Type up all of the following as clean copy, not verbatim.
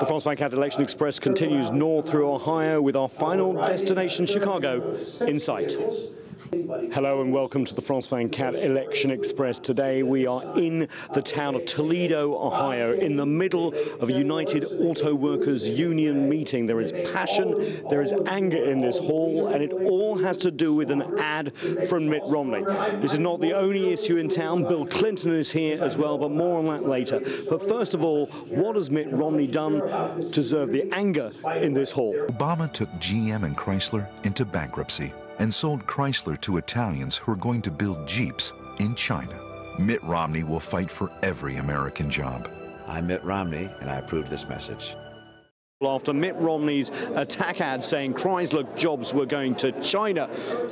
The France 24 Election Express continues north through Ohio with our final destination, Chicago, in sight. Hello and welcome to the France 24 Election Express. Today we are in the town of Toledo, Ohio, in the middle of a United Auto Workers Union meeting. There is passion, there is anger in this hall, and it all has to do with an ad from Mitt Romney. This is not the only issue in town. Bill Clinton is here as well, but more on that later. But first of all, what has Mitt Romney done to deserve the anger in this hall? Obama took GM and Chrysler into bankruptcy and sold Chrysler to Italians who are going to build Jeeps in China. Mitt Romney will fight for every American job. I'm Mitt Romney, and I approve this message. After Mitt Romney's attack ad saying Chrysler jobs were going to China,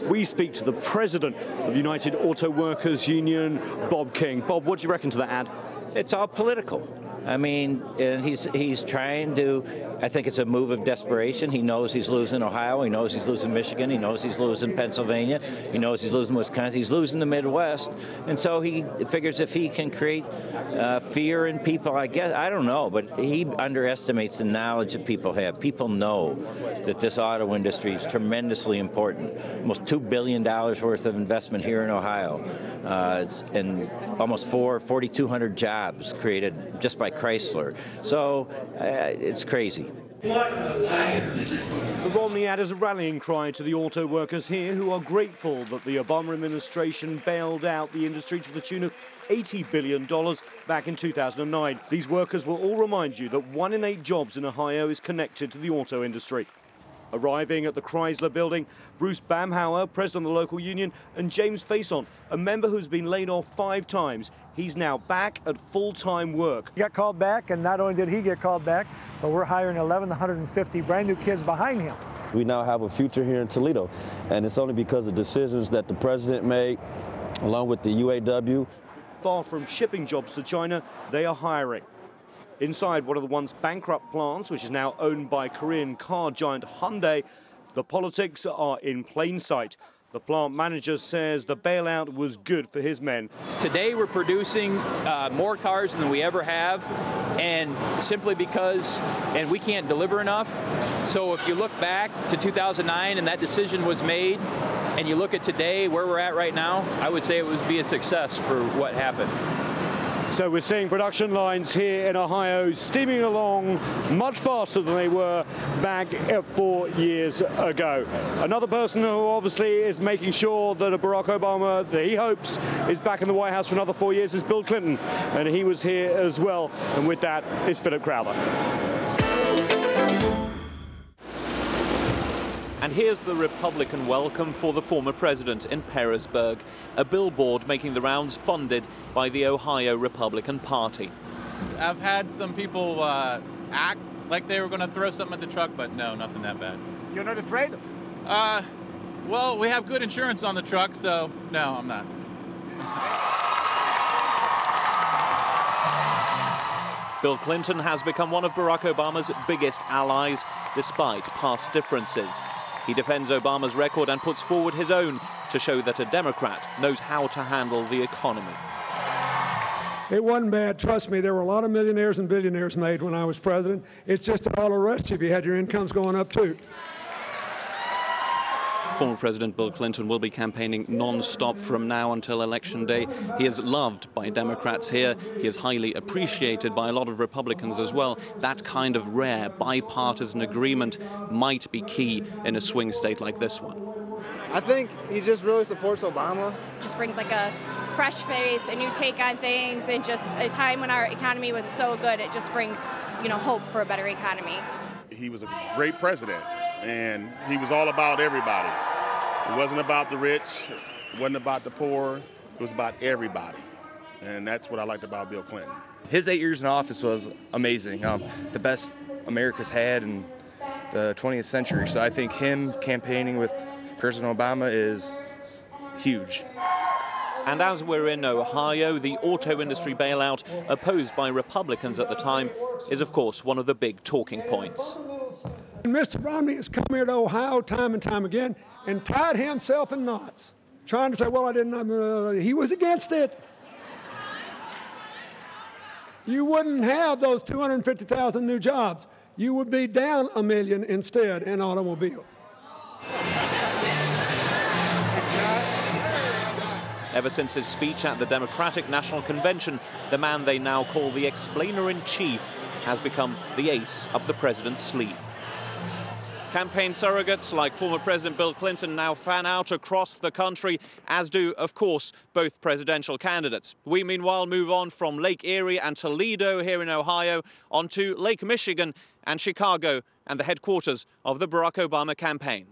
we speak to the president of the United Auto Workers Union, Bob King. Bob, what do you reckon to that ad? It's all political. I mean, and he's trying to, I think it's a move of desperation. He knows he's losing Ohio. He knows he's losing Michigan. He knows he's losing Pennsylvania. He knows he's losing Wisconsin. He's losing the Midwest. And so he figures if he can create fear in people, I guess, I don't know, but he underestimates the knowledge that people have. People know that this auto industry is tremendously important. Almost $2 billion worth of investment here in Ohio. And almost 4,200 jobs created just by Chrysler. So it's crazy. The Romney ad is a rallying cry to the auto workers here who are grateful that the Obama administration bailed out the industry to the tune of $80 billion back in 2009. These workers will all remind you that 1 in 8 jobs in Ohio is connected to the auto industry. Arriving at the Chrysler building, Bruce Bamhauer, president of the local union, and James Faison, a member who's been laid off 5 times. He's now back at full-time work. He got called back, and not only did he get called back, but we're hiring 1,150 brand new kids behind him. We now have a future here in Toledo, and it's only because of decisions that the president made, along with the UAW. Far from shipping jobs to China, they are hiring. Inside one of the once bankrupt plants, which is now owned by Korean car giant Hyundai, the politics are in plain sight. The plant manager says the bailout was good for his men. Today we're producing more cars than we ever have, and simply because, and we can't deliver enough. So if you look back to 2009 and that decision was made, and you look at today, where we're at right now, I would say it would be a success for what happened. So we're seeing production lines here in Ohio steaming along much faster than they were back 4 years ago. Another person who obviously is making sure that Barack Obama, that he hopes, is back in the White House for another 4 years is Bill Clinton, and he was here as well. And with that is Philip Crowther. And here's the Republican welcome for the former president in Pearisburg, a billboard making the rounds funded by the Ohio Republican Party. I've had some people act like they were going to throw something at the truck, but no, nothing that bad. You're not afraid? Well, we have good insurance on the truck, so no, I'm not. Bill Clinton has become one of Barack Obama's biggest allies, despite past differences. He defends Obama's record and puts forward his own to show that a Democrat knows how to handle the economy. It wasn't bad. Trust me, there were a lot of millionaires and billionaires made when I was president. It's just that all the rest of you had your incomes going up too. Former President Bill Clinton will be campaigning non-stop from now until Election Day. He is loved by Democrats here. He is highly appreciated by a lot of Republicans as well. That kind of rare bipartisan agreement might be key in a swing state like this one. I think he just really supports Obama. Just brings like a fresh face, a new take on things, and just a time when our economy was so good, it just brings, hope for a better economy. He was a great president, and he was all about everybody. It wasn't about the rich, it wasn't about the poor, it was about everybody. And that's what I liked about Bill Clinton. His 8 years in office was amazing, the best America's had in the 20th century. So I think him campaigning with President Obama is huge. And as we're in Ohio, the auto industry bailout, opposed by Republicans at the time, is of course one of the big talking points. Mr. Romney has come here to Ohio time and time again and tied himself in knots, trying to say, well, he was against it. you wouldn't have those 250,000 new jobs. You would be down 1 million instead in automobiles. Ever since his speech at the Democratic National Convention, the man they now call the explainer-in-chief has become the ace up the president's sleeve. Campaign surrogates like former President Bill Clinton now fan out across the country, as do, of course, both presidential candidates. We, meanwhile, move on from Lake Erie and Toledo here in Ohio onto Lake Michigan and Chicago and the headquarters of the Barack Obama campaign.